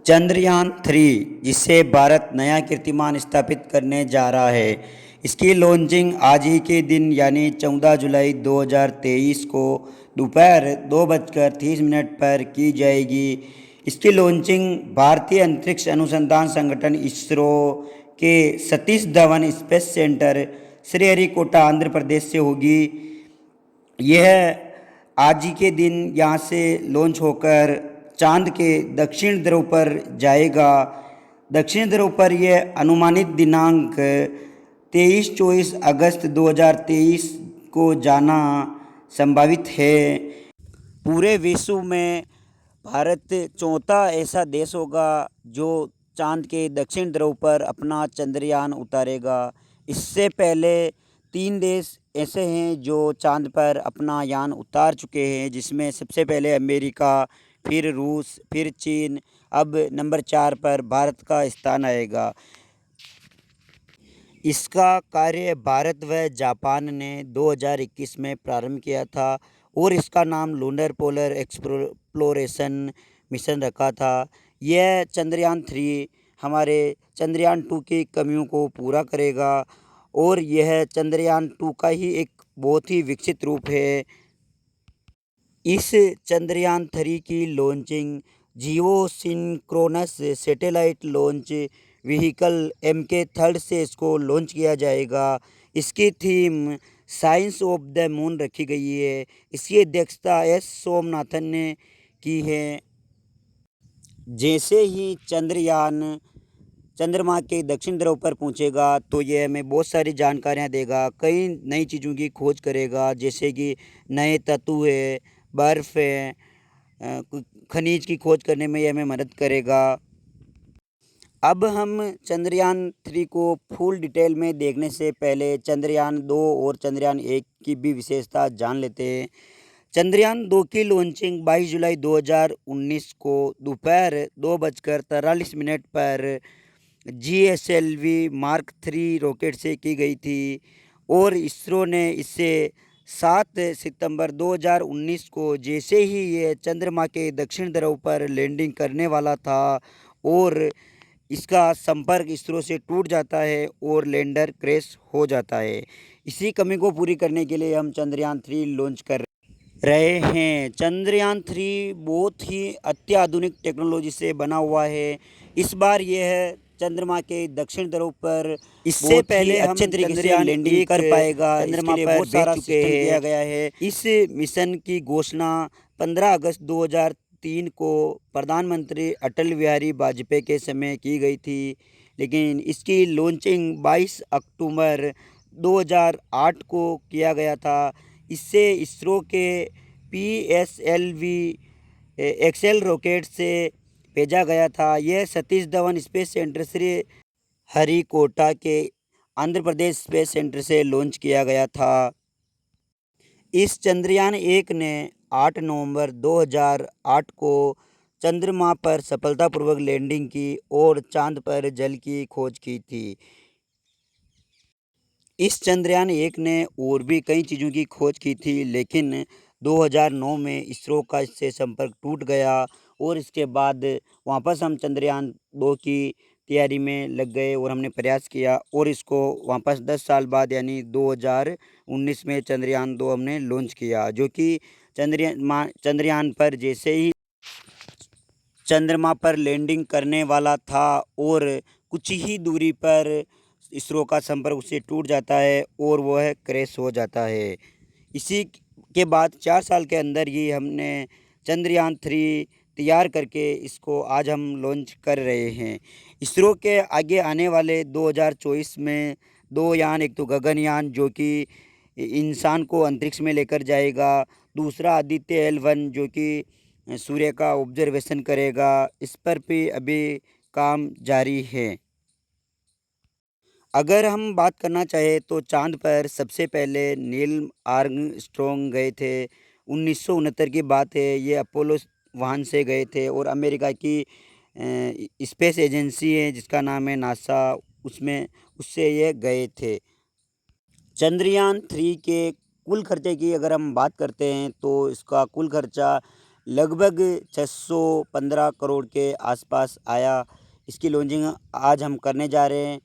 चंद्रयान 3 जिससे भारत नया कीर्तिमान स्थापित करने जा रहा है। इसकी लॉन्चिंग आज ही के दिन यानी 14 जुलाई 2023 को दोपहर 2:30 पर की जाएगी। इसकी लॉन्चिंग भारतीय अंतरिक्ष अनुसंधान संगठन इसरो के सतीश धवन स्पेस सेंटर श्रीहरिकोटा आंध्र प्रदेश से होगी। यह आज ही के दिन यहाँ से लॉन्च होकर चांद के दक्षिण ध्रुव पर जाएगा। दक्षिण ध्रुव पर यह अनुमानित दिनांक 23-24 अगस्त 2023 को जाना संभावित है। पूरे विश्व में भारत चौथा ऐसा देश होगा जो चांद के दक्षिण ध्रुव पर अपना चंद्रयान उतारेगा। इससे पहले 3 देश ऐसे हैं जो चांद पर अपना यान उतार चुके हैं, जिसमें सबसे पहले अमेरिका, फिर रूस, फिर चीन। अब नंबर 4 पर भारत का स्थान आएगा। इसका कार्य भारत व जापान ने 2021 में प्रारंभ किया था और इसका नाम लूनर पोलर एक्सप्लोरेशन मिशन रखा था। यह चंद्रयान 3 हमारे चंद्रयान 2 की कमियों को पूरा करेगा और यह चंद्रयान 2 का ही एक बहुत ही विकसित रूप है। इस चंद्रयान 3 की launching geosynchronous satellite launch vehicle MK3 से इसको लॉन्च किया जाएगा। इसकी theme science of the moon रखी गई है। इसकी अध्यक्षता S सोमनाथन ने की है। जैसे ही चंद्रयान चंद्रमा के दक्षिण ध्रुव पर पहुंचेगा तो यह हमें बहुत सारी जानकारियां देगा, कई नई चीज़ों की खोज करेगा, जैसे कि नए तत्व है, बर्फ़ है, खनिज की खोज करने में यह हमें मदद करेगा। अब हम चंद्रयान 3 को फुल डिटेल में देखने से पहले चंद्रयान 2 और चंद्रयान 1 की भी विशेषता जान लेते हैं। चंद्रयान 2 की लॉन्चिंग 22 जुलाई 2019 को दोपहर 2:43 पर GSLV मार्क 3 रॉकेट से की गई थी और इसरो ने इसे 7 सितंबर 2019 को जैसे ही ये चंद्रमा के दक्षिण ध्रुव पर लैंडिंग करने वाला था और इसका संपर्क इसरो से टूट जाता है और लैंडर क्रैश हो जाता है। इसी कमी को पूरी करने के लिए हम चंद्रयान 3 लॉन्च कर रहे हैं। चंद्रयान 3 बहुत ही अत्याधुनिक टेक्नोलॉजी से बना हुआ है। इस बार यह चंद्रमा के दक्षिण ध्रुव पर इससे पहले अच्छे तरीके से लैंडिंग कर पाएगा। चंद्रमा पर बहुत सारा सिस्टम किया गया है। इस मिशन की घोषणा 15 अगस्त 2003 को प्रधानमंत्री अटल बिहारी वाजपेयी के समय की गई थी, लेकिन इसकी लॉन्चिंग 22 अक्टूबर 2008 को किया गया था। इससे इसरो के PSLV एक्सेल रॉकेट से भेजा गया था। यह सतीश धवन स्पेस सेंटर श्रीहरिकोटा के आंध्र प्रदेश स्पेस सेंटर से लॉन्च किया गया था। इस चंद्रयान 1 ने 8 नवंबर 2008 को चंद्रमा पर सफलतापूर्वक लैंडिंग की और चांद पर जल की खोज की थी। इस चंद्रयान 1 ने और भी कई चीज़ों की खोज की थी, लेकिन 2009 में इसरो का इससे संपर्क टूट गया और इसके बाद वापस हम चंद्रयान 2 की तैयारी में लग गए और हमने प्रयास किया और इसको वापस 10 साल बाद यानी 2019 में चंद्रयान 2 हमने लॉन्च किया, जो कि चंद्रयान पर जैसे ही चंद्रमा पर लैंडिंग करने वाला था और कुछ ही दूरी पर इसरो का संपर्क उससे टूट जाता है और वह क्रैश हो जाता है। इसी के बाद 4 साल के अंदर ही हमने चंद्रयान 3 तैयार करके इसको आज हम लॉन्च कर रहे हैं। इसरो के आगे आने वाले 2024 में 2 यान, एक तो गगनयान जो कि इंसान को अंतरिक्ष में लेकर जाएगा, दूसरा आदित्य L1 जो कि सूर्य का ऑब्जर्वेशन करेगा। इस पर भी अभी काम जारी है। अगर हम बात करना चाहें तो चांद पर सबसे पहले नील आर्मस्ट्रॉन्ग गए थे। 1969 की बात है। ये अपोलो वाहन से गए थे और अमेरिका की स्पेस एजेंसी है जिसका नाम है नासा, उससे ये गए थे। चंद्रयान 3 के कुल खर्चे की अगर हम बात करते हैं तो इसका कुल खर्चा लगभग 615 करोड़ के आसपास आया। इसकी लॉन्चिंग आज हम करने जा रहे हैं।